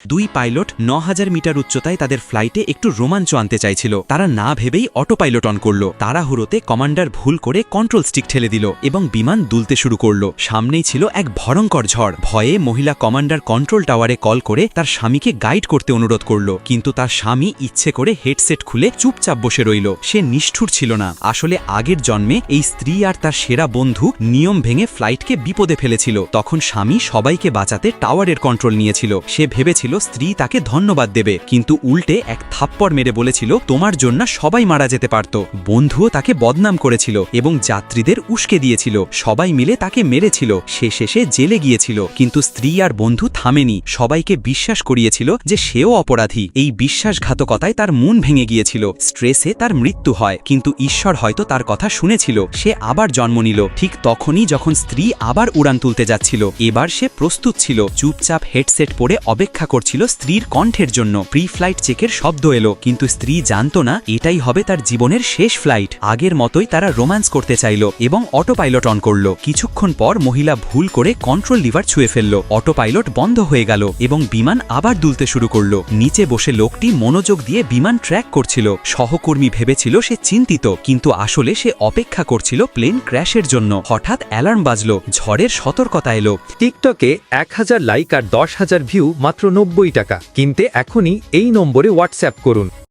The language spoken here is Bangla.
দুই পাইলট ৯,০০০ মিটার উচ্চতায় তাদের ফ্লাইটে একটু রোমাঞ্চ আনতে চাইছিল। তারা না ভেবেই অটো পাইলট অন করল। তাড়াহুড়োতে কমান্ডার ভুল করে কন্ট্রোল স্টিক ঠেলে দিল এবং বিমান দুলতে শুরু করল। সামনেই ছিল এক ভয়ঙ্কর ঝড়। ভয়ে মহিলা কমান্ডার কন্ট্রোল টাওয়ারে কল করে তার স্বামীকে গাইড করতে অনুরোধ করল, কিন্তু তার স্বামী ইচ্ছে করে হেডসেট খুলে চুপচাপ বসে রইল। সে নিষ্ঠুর ছিল না। আসলে আগের জন্মে এই স্ত্রী আর তার সেরা বন্ধু নিয়ম ভেঙে ফ্লাইটকে বিপদে ফেলেছিল। তখন স্বামী সবাইকে বাঁচাতে টাওয়ারের কন্ট্রোল নিয়েছিল। সে ভেবেছিল স্ত্রী তাকে ধন্যবাদ দেবে, কিন্তু উল্টে এক থাপ্পড় মেরে বলেছিল, তোমার জন্য সবাই মারা যেতে পারত। বন্ধুও তাকে বদনাম করেছিল এবং যাত্রীদের উস্কে দিয়েছিল। সবাই মিলে তাকে মেরেছিল। সে শেষে জেলে গিয়েছিল, কিন্তু স্ত্রী আর বন্ধু থামেনি। সবাইকে বিশ্বাস করিয়েছিল যে সেও অপরাধী। এই বিশ্বাসঘাতকতায় তার মন ভেঙে গিয়েছিল। স্ট্রেসে তার মৃত্যু হয়, কিন্তু ঈশ্বর হয়তো তার কথা শুনেছিল। সে আবার জন্ম নিল ঠিক তখনই যখন স্ত্রী আবার উড়ান তুলতে যাচ্ছিল। এবার সে প্রস্তুত ছিল। চুপচাপ হেডসেট পরে অপেক্ষা করছিল স্ত্রীর কণ্ঠের জন্য। প্রি ফ্লাইট চেকের শব্দ এলো, কিন্তু স্ত্রী জানতো না এটাই হবে তার জীবনের শেষ ফ্লাইট। আগের মতোই তারা রোম্যান্স করতে চাইল এবং অটো পাইলট অন করল। কিছুক্ষণ পর মহিলা ভুল করে কন্ট্রোল লিভার ছুঁয়ে ফেলল। অটো পাইলট বন্ধ হয়ে গেল এবং বিমান আবার দুলতে শুরু করল। নিচে বসে লোকটি মনোযোগ দিয়ে বিমান ট্র্যাক করছিল। সহকর্মী ভেবেছিল সে চিন্তিত, কিন্তু আসলে সে অপেক্ষা করছিল প্লেন ক্র্যাশের জন্য। হঠাৎ অ্যালার্ম বাজল। ঝড়ের সতর্কতা এলো। টিকটকে ১,০০০ লাইক আর ১০,০০০ ভিউ মাত্র ৯০ টাকা। কিনতে এখনই এই নম্বরে হোয়াটসঅ্যাপ করুন।